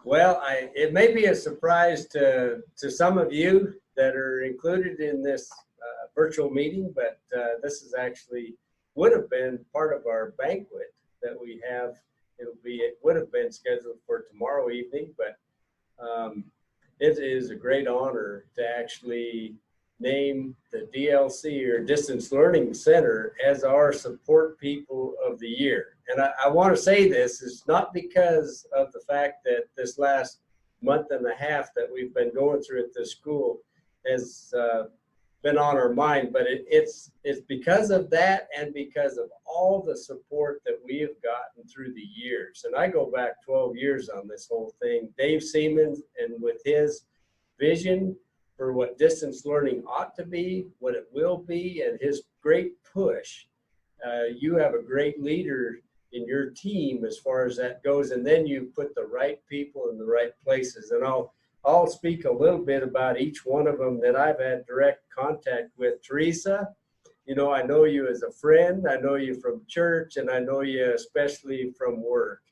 Well, it may be a surprise to some of you that are included in this virtual meeting, but this is actually would have been part of our banquet that we have. It would have been scheduled for tomorrow evening, but it is a great honor to actually name the DLC, or Distance Learning Center, as our Support People of the Year. And I want to say this is not because of the fact that this last month and a half that we've been going through at this school has been on our mind, but it's because of that, and because of all the support that we have gotten through the years. And I go back 12 years on this whole thing. Dave Siemens, and with his vision for what distance learning ought to be, what it will be, and his great push. You have a great leader in your team as far as that goes, and then you put the right people in the right places. And I'll speak a little bit about each one of them that I've had direct contact with. Teresa, you know, I know you as a friend, I know you from church, and I know you especially from work.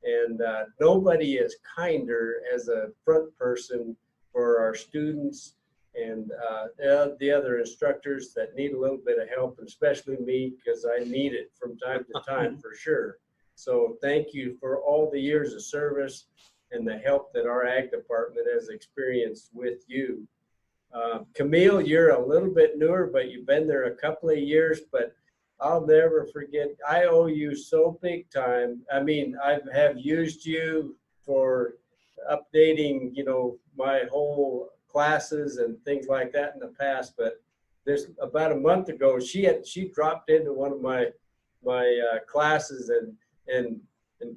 And nobody is kinder as a front person for our students and the other instructors that need a little bit of help, and especially me, because I need it from time to time for sure. So thank you for all the years of service and the help that our ag department has experienced with you. Camille, you're a little bit newer, but you've been there a couple of years, but I'll never forget, I owe you so big time. I mean, I have used you for updating, you know, my whole classes and things like that in the past, but there's about a month ago, she dropped into one of my classes and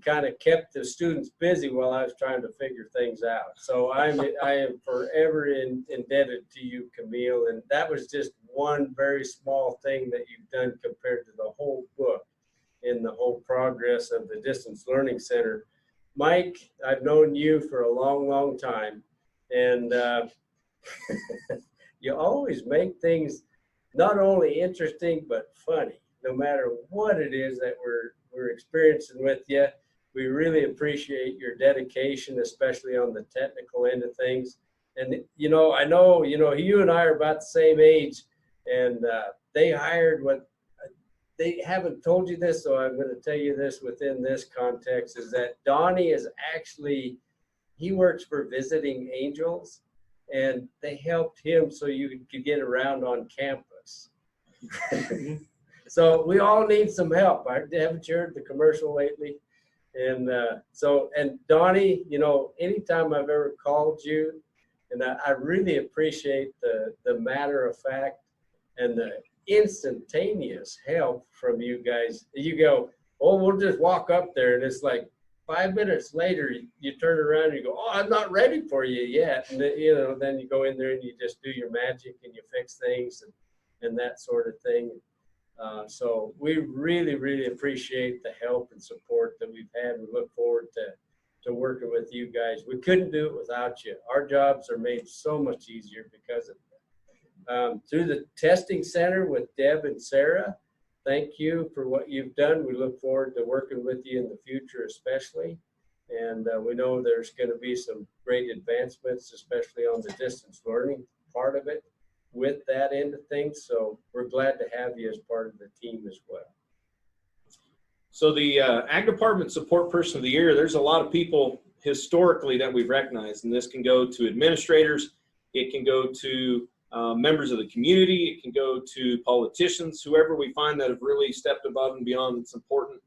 kind of kept the students busy while I was trying to figure things out. So I am forever indebted to you, Camille, and that was just one very small thing that you've done compared to the whole book in the whole progress of the Distance Learning Center. Mike, I've known you for a long, long time, and you always make things not only interesting but funny, no matter what it is that we're experiencing with you. We really appreciate your dedication, especially on the technical end of things. And you know, I know, you know, you and I are about the same age, and they hired what they haven't told you this, so I'm going to tell you this within this context, is that Donnie is actually, he works for Visiting Angels, and they helped him so you could get around on campus. So we all need some help. Haven't you heard the commercial lately? And and Donnie, you know, anytime I've ever called you, and I really appreciate the matter of fact and the instantaneous help from you guys. You go, oh, we'll just walk up there, and it's like 5 minutes later, you turn around and you go, oh, I'm not ready for you yet. And then, you know, then you go in there and you just do your magic and you fix things and that sort of thing. So we really, really appreciate the help and support that we've had. We look forward to working with you guys. We couldn't do it without you. Our jobs are made so much easier because of it. Through the testing center with Deb and Sarah, thank you for what you've done. We look forward to working with you in the future, especially. And we know there's going to be some great advancements, especially on the distance learning part of it, with that end of things. So we're glad to have you as part of the team as well. So the Ag Department Support Person of the Year, there's a lot of people historically that we've recognized, and this can go to administrators, it can go to members of the community, it can go to politicians, whoever we find that have really stepped above and beyond. It's important,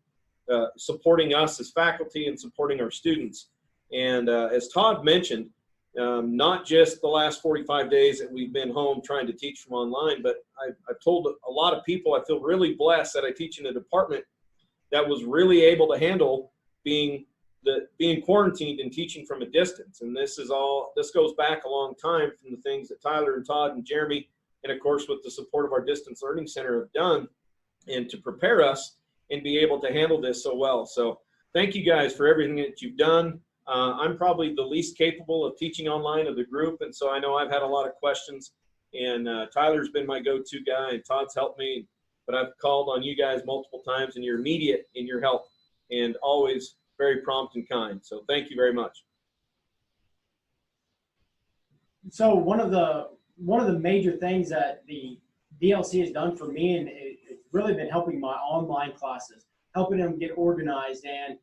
supporting us as faculty and supporting our students. And as Todd mentioned, not just the last 45 days that we've been home trying to teach from online, but I've told a lot of people I feel really blessed that I teach in a department that was really able to handle being quarantined and teaching from a distance. And this goes back a long time from the things that Tyler and Todd and Jeremy, and of course with the support of our Distance Learning Center, have done, and to prepare us and be able to handle this so well. So thank you guys for everything that you've done. I'm probably the least capable of teaching online of the group, and so I know I've had a lot of questions, and Tyler's been my go-to guy, and Todd's helped me, but I've called on you guys multiple times, and you're immediate in your help and always very prompt and kind. So thank you very much. So one of the major things that the DLC has done for me, and it's really been helping my online classes, helping them get organized. And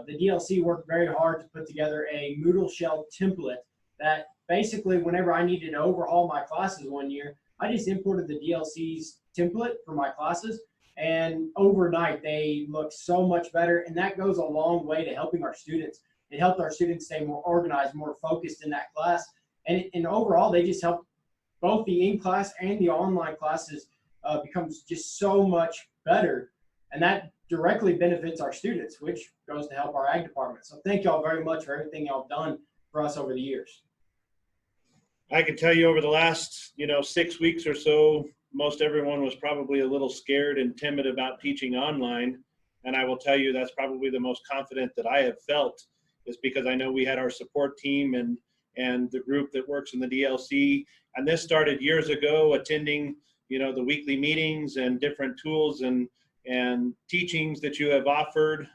the DLC worked very hard to put together a Moodle shell template that basically, whenever I needed to overhaul my classes one year, I just imported the DLC's template for my classes, and overnight they look so much better. And that goes a long way to helping our students. It helped our students stay more organized, more focused in that class. And overall, they just help both the in-class and the online classes becomes just so much better. And that directly benefits our students, which goes to help our ag department. So thank y'all very much for everything y'all have done for us over the years. I can tell you over the last, 6 weeks or so, most everyone was probably a little scared and timid about teaching online. And I will tell you that's probably the most confident that I have felt, is because I know we had our support team and the group that works in the DLC. And this started years ago, attending, the weekly meetings and different tools and teachings that you have offered.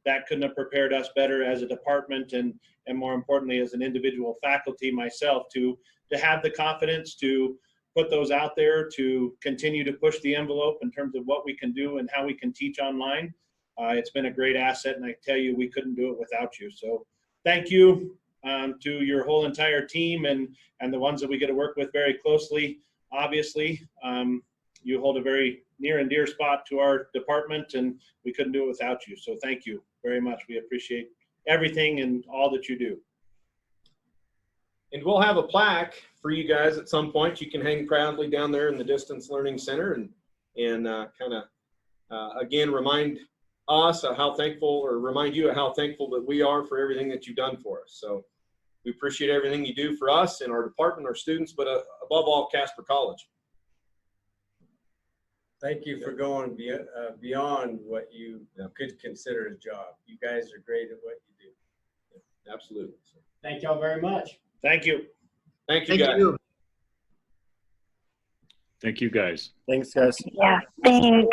That couldn't have prepared us better as a department and more importantly, as an individual faculty myself to have the confidence to put those out there, to continue to push the envelope in terms of what we can do and how we can teach online. It's been a great asset, and I tell you, we couldn't do it without you. So thank you to your whole entire team and the ones that we get to work with very closely. Obviously, you hold a very near and dear spot to our department, and we couldn't do it without you. So thank you very much. We appreciate everything and all that you do. And we'll have a plaque for you guys at some point. You can hang proudly down there in the Distance Learning Center and kind of, again, remind us of how thankful, or remind you of how thankful that we are for everything that you've done for us. So we appreciate everything you do for us and our department, our students, but above all, Casper College. Thank you for going beyond what you could consider a job. You guys are great at what you do. Absolutely. Thank y'all very much. Thank you. Thank you, guys. Thank you, guys. Thanks, guys. Yeah, thanks.